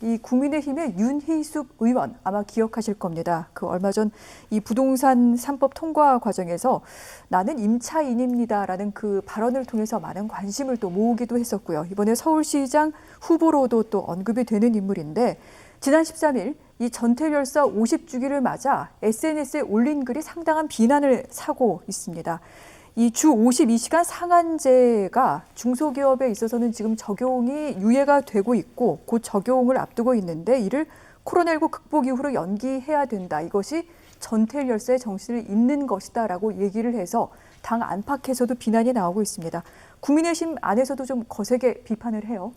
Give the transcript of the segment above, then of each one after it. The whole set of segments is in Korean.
이 국민의힘의 윤희숙 의원 아마 기억하실 겁니다. 그 얼마 전 이 부동산 3법 통과 과정에서 나는 임차인입니다라는 그 발언을 통해서 많은 관심을 또 모으기도 했었고요. 이번에 서울시장 후보로도 또 언급이 되는 인물인데 지난 13일 이 전태일 열사 50주기를 맞아 SNS에 올린 글이 상당한 비난을 사고 있습니다. 이 주 52시간 상한제가 중소기업에 있어서는 지금 적용이 유예가 되고 있고 곧 적용을 앞두고 있는데 이를 코로나19 극복 이후로 연기해야 된다. 이것이 전태일 열사의 정신을 잇는 것이다라고 얘기를 해서 당 안팎에서도 비난이 나오고 있습니다. 국민의힘 안에서도 좀 거세게 비판을 해요.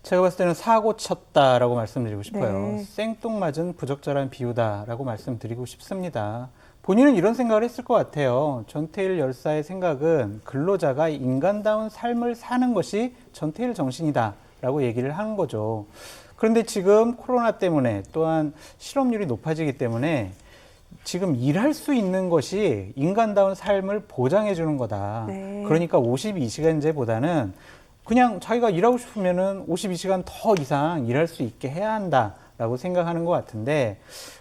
제가 봤을 때는 사고 쳤다라고 말씀드리고 싶어요. 네. 생뚱맞은 부적절한 비유다라고 말씀드리고 싶습니다. 본인은 이런 생각을 했을 것 같아요. 전태일 열사의 생각은 근로자가 인간다운 삶을 사는 것이 전태일 정신이다라고 얘기를 하는 거죠. 그런데 지금 코로나 때문에 또한 실업률이 높아지기 때문에 지금 일할 수 있는 것이 인간다운 삶을 보장해 주는 거다. 네. 그러니까 52시간제보다는 그냥 자기가 일하고 싶으면은 52시간 더 이상 일할 수 있게 해야 한다라고 생각하는 것 같은데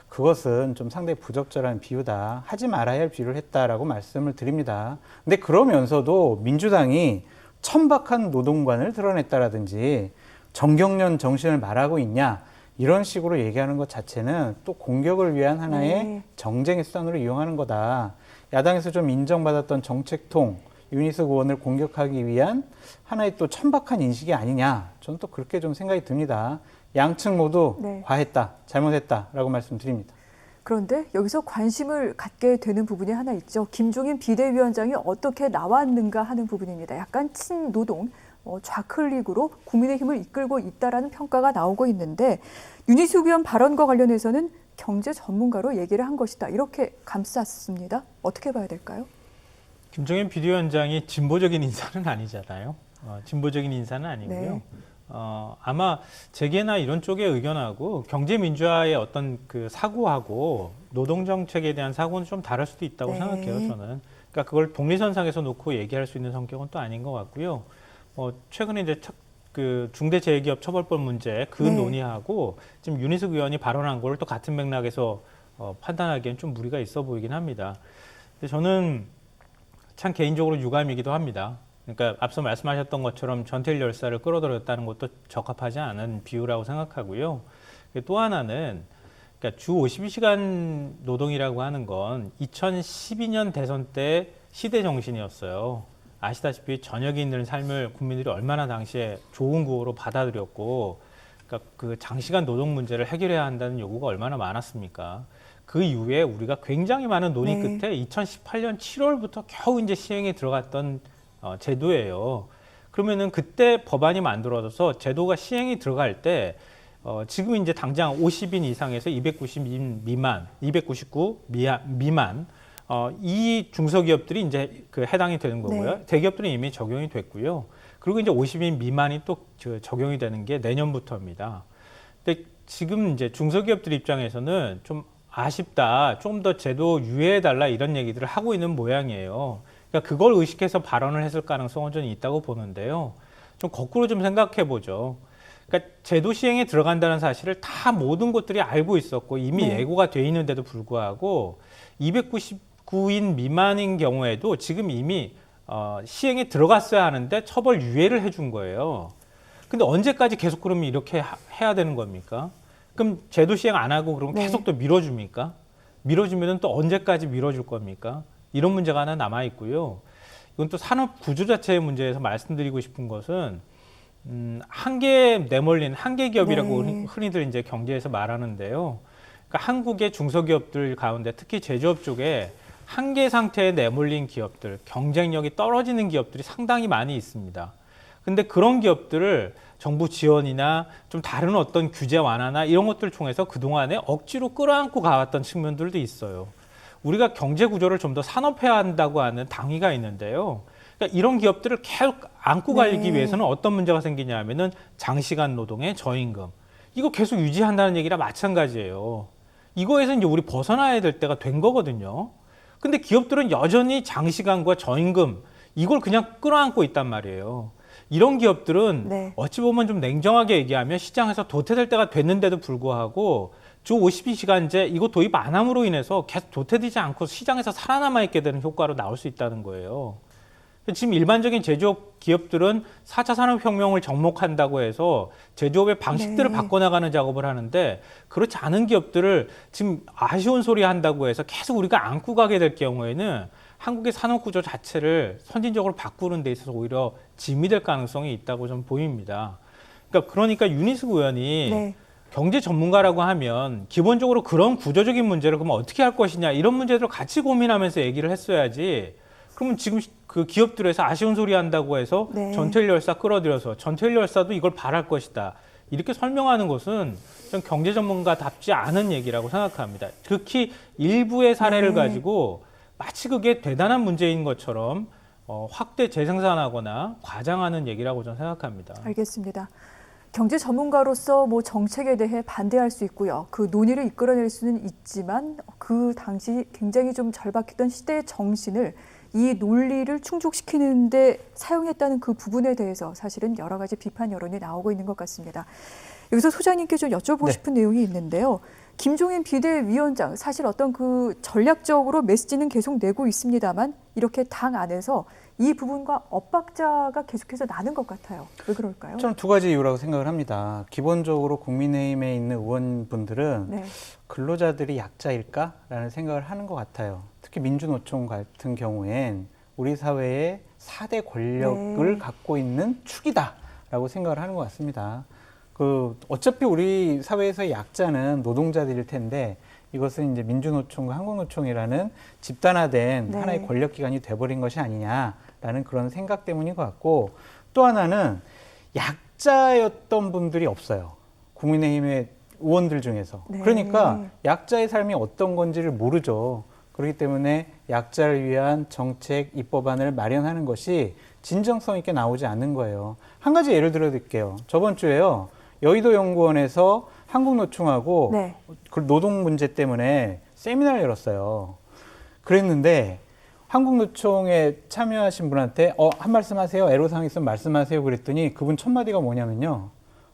그것은 좀 상당히 부적절한 비유다. 하지 말아야 할 비유를 했다라고 말씀을 드립니다. 근데 그러면서도 민주당이 천박한 노동관을 드러냈다라든지 정경련 정신을 말하고 있냐 이런 식으로 얘기하는 것 자체는 또 공격을 위한 하나의 정쟁의 수단으로 이용하는 거다. 야당에서 좀 인정받았던 정책통 윤희숙 의원을 공격하기 위한 하나의 또 천박한 인식이 아니냐. 저는 또 그렇게 좀 생각이 듭니다. 양측 모두 과했다, 잘못했다라고 말씀드립니다. 그런데 여기서 관심을 갖게 되는 부분이 하나 있죠. 김종인 비대위원장이 어떻게 나왔는가 하는 부분입니다. 약간 친노동, 좌클릭으로 국민의힘을 이끌고 있다라는 평가가 나오고 있는데 윤희숙 의원 발언과 관련해서는 경제 전문가로 얘기를 한 것이다. 이렇게 감쌌습니다. 어떻게 봐야 될까요? 김종인 비대위원장이 진보적인 인사는 아니잖아요. 진보적인 인사는 아니고요. 네. 아마 재계나 이런 쪽의 의견하고 경제민주화의 어떤 그 사고하고 노동정책에 대한 사고는 좀 다를 수도 있다고 생각해요, 저는. 그러니까 그걸 독립선상에서 놓고 얘기할 수 있는 성격은 또 아닌 것 같고요. 최근에 이제 그 중대재해기업 처벌법 문제 그 논의하고 지금 윤희숙 의원이 발언한 걸 또 같은 맥락에서 판단하기엔 좀 무리가 있어 보이긴 합니다. 근데 저는 참 개인적으로 유감이기도 합니다. 그러니까 앞서 말씀하셨던 것처럼 전태일 열사를 끌어들였다는 것도 적합하지 않은 비유라고 생각하고요. 또 하나는 그러니까 주 52시간 노동이라고 하는 건 2012년 대선 때 시대 정신이었어요. 아시다시피 저녁이 있는 삶을 국민들이 얼마나 당시에 좋은 구호로 받아들였고, 그러니까 그 장시간 노동 문제를 해결해야 한다는 요구가 얼마나 많았습니까? 그 이후에 우리가 굉장히 많은 논의 끝에 2018년 7월부터 겨우 이제 시행에 들어갔던 제도예요. 그러면은 그때 법안이 만들어져서 제도가 시행이 들어갈 때 지금 이제 당장 50인 이상에서 290인 미만, 299 미만 이 중소기업들이 이제 그 해당이 되는 거고요. 대기업들은 이미 적용이 됐고요. 그리고 이제 50인 미만이 또 적용이 되는 게 내년부터입니다. 근데 지금 이제 중소기업들 입장에서는 좀 아쉽다, 좀 더 제도 유예해달라 이런 얘기들을 하고 있는 모양이에요. 그러니까 그걸 의식해서 발언을 했을 가능성은 좀 있다고 보는데요. 좀 거꾸로 좀 생각해 보죠. 그러니까 제도 시행에 들어간다는 사실을 다 모든 곳들이 알고 있었고 이미 예고가 돼 있는데도 불구하고 299인 미만인 경우에도 지금 이미 시행에 들어갔어야 하는데 처벌 유예를 해준 거예요. 근데 언제까지 계속 그러면 이렇게 해야 되는 겁니까? 그럼 제도 시행 안 하고 그러면 계속 또 밀어줍니까? 밀어주면 또 언제까지 밀어줄 겁니까? 이런 문제가 하나 남아 있고요. 이건 또 산업 구조 자체의 문제에서 말씀드리고 싶은 것은 한계 내몰린 한계 기업이라고 흔히들 이제 경제에서 말하는데요. 그러니까 한국의 중소기업들 가운데 특히 제조업 쪽에 한계 상태에 내몰린 기업들, 경쟁력이 떨어지는 기업들이 상당히 많이 있습니다. 근데 그런 기업들을 정부 지원이나 좀 다른 어떤 규제 완화나 이런 것들을 통해서 그동안에 억지로 끌어안고 가왔던 측면들도 있어요. 우리가 경제 구조를 좀 더 산업화해야 한다고 하는 당위가 있는데요. 그러니까 이런 기업들을 계속 안고 가기 위해서는 어떤 문제가 생기냐 하면은 장시간 노동의 저임금. 이거 계속 유지한다는 얘기랑 마찬가지예요. 이거에서 이제 우리 벗어나야 될 때가 된 거거든요. 근데 기업들은 여전히 장시간과 저임금 이걸 그냥 끌어안고 있단 말이에요. 이런 기업들은 네. 어찌 보면 좀 냉정하게 얘기하면 시장에서 도태될 때가 됐는데도 불구하고 주 52시간제 이거 도입 안 함으로 인해서 계속 도태되지 않고 시장에서 살아남아 있게 되는 효과로 나올 수 있다는 거예요. 지금 일반적인 제조업 기업들은 4차 산업혁명을 접목한다고 해서 제조업의 방식들을 네. 바꿔나가는 작업을 하는데 그렇지 않은 기업들을 지금 아쉬운 소리 한다고 해서 계속 우리가 안고 가게 될 경우에는 한국의 산업구조 자체를 선진적으로 바꾸는 데 있어서 오히려 짐이 될 가능성이 있다고 좀 보입니다. 그러니까 윤희숙 의원이 네. 경제 전문가라고 하면 기본적으로 그런 구조적인 문제를 그러면 어떻게 할 것이냐 이런 문제들을 같이 고민하면서 얘기를 했어야지. 그러면 지금 그 기업들에서 아쉬운 소리 한다고 해서 네. 전태일열사 끌어들여서 전태일열사도 이걸 바랄 것이다. 이렇게 설명하는 것은 좀 경제 전문가답지 않은 얘기라고 생각합니다. 특히 일부의 사례를 네. 가지고 마치 그게 대단한 문제인 것처럼 확대 재생산하거나 과장하는 얘기라고 저는 생각합니다. 알겠습니다. 경제 전문가로서 뭐 정책에 대해 반대할 수 있고요. 그 논의를 이끌어낼 수는 있지만 그 당시 굉장히 좀 절박했던 시대의 정신을 이 논리를 충족시키는데 사용했다는 그 부분에 대해서 사실은 여러 가지 비판 여론이 나오고 있는 것 같습니다. 여기서 소장님께 좀 여쭤보고 네. 싶은 내용이 있는데요. 김종인 비대위원장 사실 어떤 그 전략적으로 메시지는 계속 내고 있습니다만 이렇게 당 안에서 이 부분과 엇박자가 계속해서 나는 것 같아요. 왜 그럴까요? 저는 두 가지 이유라고 생각을 합니다. 기본적으로 국민의힘에 있는 의원분들은 네. 근로자들이 약자일까라는 생각을 하는 것 같아요. 특히 민주노총 같은 경우엔 우리 사회의 4대 권력을 네. 갖고 있는 축이다라고 생각을 하는 것 같습니다. 어차피 우리 사회에서의 약자는 노동자들일 텐데 이것은 이제 민주노총과 한국노총이라는 집단화된 네. 하나의 권력기관이 돼버린 것이 아니냐라는 그런 생각 때문인 것 같고, 또 하나는 약자였던 분들이 없어요. 국민의힘의 의원들 중에서. 네. 그러니까 약자의 삶이 어떤 건지를 모르죠. 그렇기 때문에 약자를 위한 정책, 입법안을 마련하는 것이 진정성 있게 나오지 않는 거예요. 한 가지 예를 들어 드릴게요. 저번 주에요. 여의도 연구원에서 한국노총하고 네. 그 노동 문제 때문에 세미나를 열었어요. 그랬는데 한국노총에 참여하신 분한테 한 말씀 하세요. 애로사항 있으면 말씀하세요. 그랬더니 그분 첫 마디가 뭐냐면요.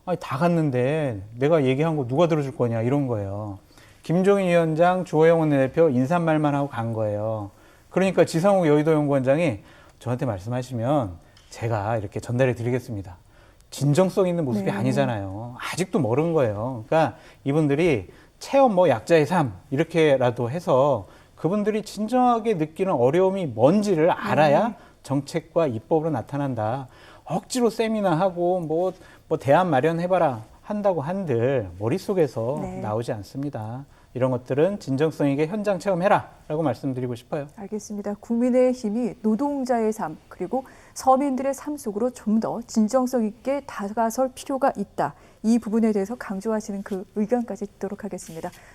아니, 다 갔는데 내가 얘기한 거 누가 들어줄 거냐 이런 거예요. 김종인 위원장, 주호영 원내대표 인사말만 하고 간 거예요. 그러니까 지성욱 여의도 연구원장이 저한테 말씀하시면 제가 이렇게 전달해 드리겠습니다. 진정성 있는 모습이 네. 아니잖아요. 아직도 모르는 거예요. 그러니까 이분들이 체험 약자의 삶 이렇게라도 해서 그분들이 진정하게 느끼는 어려움이 뭔지를 알아야 정책과 입법으로 나타난다. 억지로 세미나하고 뭐 대안 마련해봐라 한다고 한들 머릿속에서 네. 나오지 않습니다. 이런 것들은 진정성 있게 현장 체험해라 라고 말씀드리고 싶어요. 알겠습니다. 국민의힘이 노동자의 삶 그리고 서민들의 삶 속으로 좀 더 진정성 있게 다가설 필요가 있다. 이 부분에 대해서 강조하시는 그 의견까지 듣도록 하겠습니다.